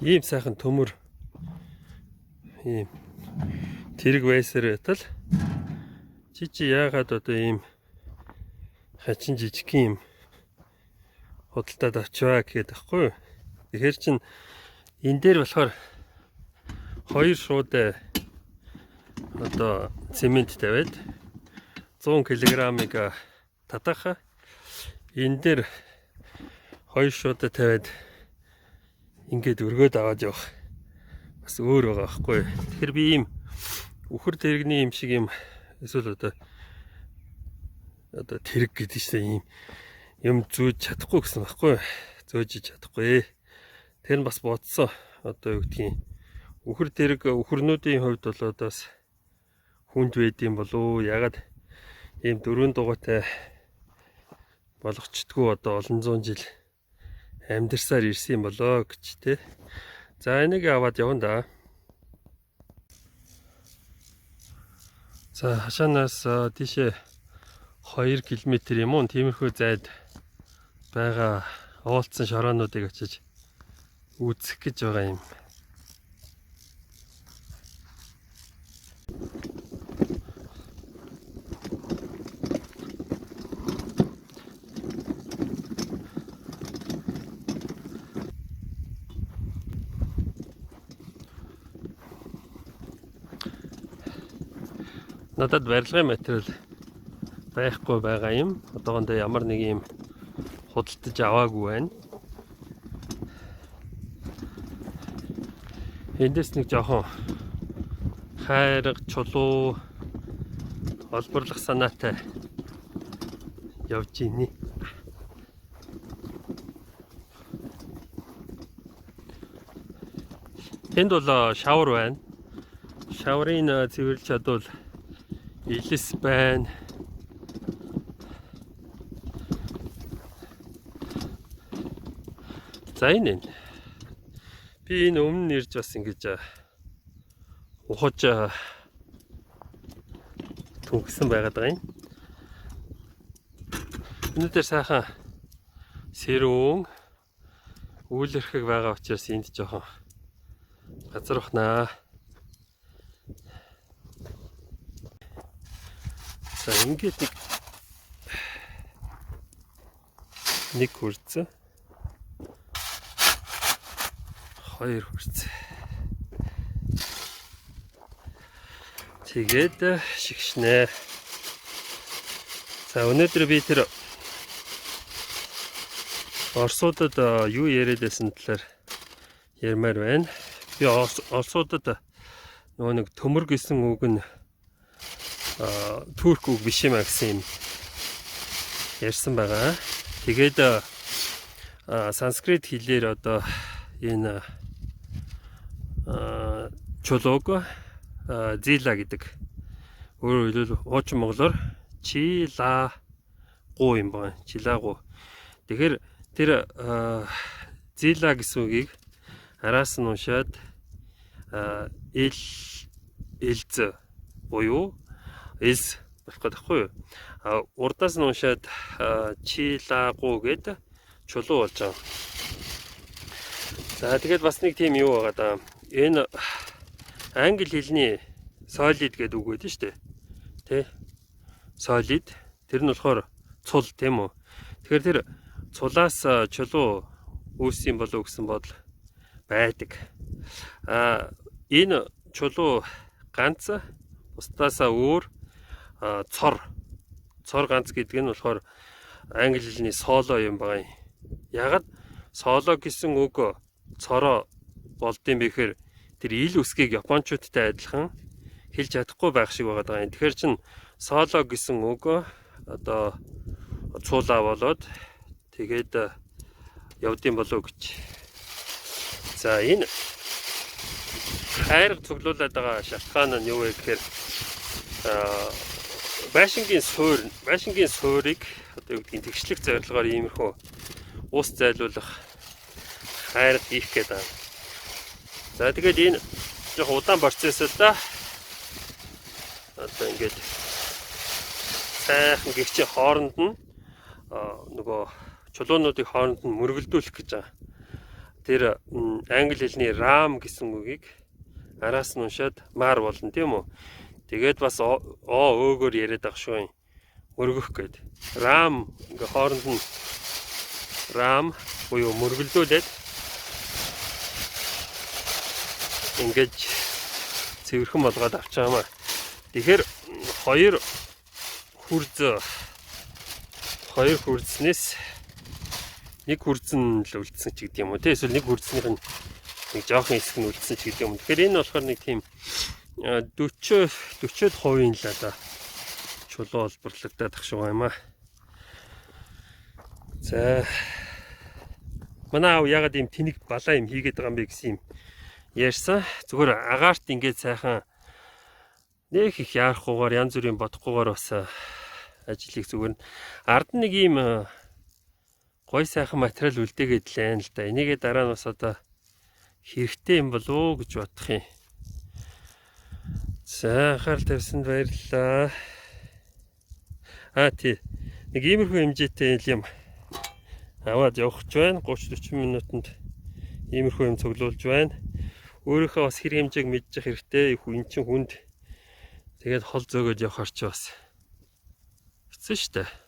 Ийм сайхан төмөр ийм тэрэг байсаар байтал чи яагаад одоо ийм хачин жижиг юм худалдаад авчваа гэхэд байхгүй. Тэгэхээр чин энэ дээр болохоор 2 шууд одоо цемент тавиад 100 кг-ыг татаха энэ дээр 2 шууд тавиад ингээд өргөөд аваад явах бас өөр байгаа байхгүй. Тэгэхээр би ийм үхэр тэрэгний юм шиг юм эсвэл одоо тэрэг гэдэг чинь ийм юм зөөж чадахгүй гэсэн байхгүй. Зөөж чадахгүй. Тэр нь бас бодсон. Одоо юу гэдгийг үхэр тэрэг үхэрнүүдийн хувьд бол бас хүнд байдсан болов. Ягаад ийм 4 дугуйтай болгочтгүй одоо олон зуун жил амьдэрсаар ирсэн болоо гэж те. За энийг аваад явна да. За хашаанаас тийшээ 2 км юм уу тиймэрхүү зайд байгаа уулцсан шороонуудыг очиж үзэх гэж байгаа юм. Надад барилгын материал байхгүй байгаа юм. Одоогондоо ямар нэг юм худалдаж аваагүй байна. Эндээс нэг жоохон хайрга чулуу олборлох санаатай явж ийнэ. Энд бол шавар байна. Шаврын цэвэрлж чадвал илэс байна. За энэ би энэ өмнө ирж бас ингэж ухаж түнхсэн байгаад байгаа юм. Өнөөдөр сайхан сэрүүн үйлэрхэг байгаа учраас энд жоохон газар ухнаа. За ингээд нэг хүрцээ. 2 хүрцээ. Тэгээд шигшнэ. За өнөөдөр би тэр орсуудад юу яриад байсан талаар ярмаар байна. Би орсуудад нөгөө нэг төмөр гэсэн үг нь турк үг биш юм а гэсэн юм ярьсан байгаа. Тэгээд санскрит хэлээр одоо энэ чулууг зила гэдэг. Өөрөөр хэлбэл хуучин монголоор чилагу юм байна. Чилагу. Тэгэхээр тэр зила гэсэн үгийг араас нь уншаад элз буюу элс болох гэдэггүй юу? Урдаас нь уншаад чилагу гэдэг чулуу болж байгаа. За тэгээд бас нэг тийм юу байгаа да. Энэ англи хэлний solid гэдэг үг байдаг шүү дээ. Тэ? Solid. Тэр нь болохоор цул тийм үү? Тэгэхээр тэр цулаас чулуу үүссэн болов гэсэн бодол байдаг. Энэ чулуу ганц бусдаасаа өөр цор ганц гэдэг нь болохоор англи хэлний соло юм байгаа юм. Ягд соло гэсэн үг цороо болдсон бэхээр тэр ил үсгийг японочдтой адилхан хэлж чадахгүй байх шиг байгаа юм. Тэгэхээр чин соло гэсэн үг одоо цуулаа болоод тэгээд явдсан болов гэж. За энэ хайрга цуглуулад байгаа шалтгаан нь юу вэ гэхээр байшингийн суурийг одоо юу гэдгийг тэгшлэх зорилгоор иймэрхүү ус зайлуулах хайрга хийх гэдэг. За тэгээд энэ жоохон удаан процесс л да. Одоо ингээд сайхан гихчийн хооронд нь нөгөө чулуунуудыг хооронд нь мөргөлдүүлэх гэж байгаа. тэр англи хэлний RAM гэсэн үгийг араас нь уншаад маар болно тийм үү. Тэгээд бас өөгөр яриад байгаа шүү. Мөргөх гээд. RAM ингээ хооронд нь RAM буюу мөргөлдүүлээд ингэж цэвэрхэн болгоод авчаамаа. Тэгэхээр хоёр хурцнээс нэг хурцэн л үлдсэн ч гэдэг юм уу те. Эсвэл нэг хурцных нь нэг жоохон хэсэг нь үлдсэн ч гэдэг юм. Тэгэхээр энэ болохоор нэг тийм 40% л одоо чулуу олборлогдоод ах шиг юм аа. За манай аав ягаад ийм тэнэг балаа юм хийгээд байгаа юм бэ гэсэн юм ярьсан. Зүгээр агаарт ингээд сайхан нэг их яарахгүйгээр янз бүрийн бодохгүйгээр бас ажлыг зүгээр ард нэг ийм гой сайхан материал үлдээгээд л байна л да. Энийгээ дараа нь бас одоо хэрэгтэй юм болов уу гэж бодох юм. За анхаарал тавьсанд баярлалаа. Тий. Нэг иймэрхүү хэмжээтэй юм аваад явах ч байна. 30-40 минутанд иймэрхүү юм цуглуулж байна. Өөрийнхөө бас хэрэг хэмжээг мэдчих хэрэгтэй. Хүн чинь хүнд тэгээд хол зөөгөөд явахар ч бас хэцүү шүү дээ.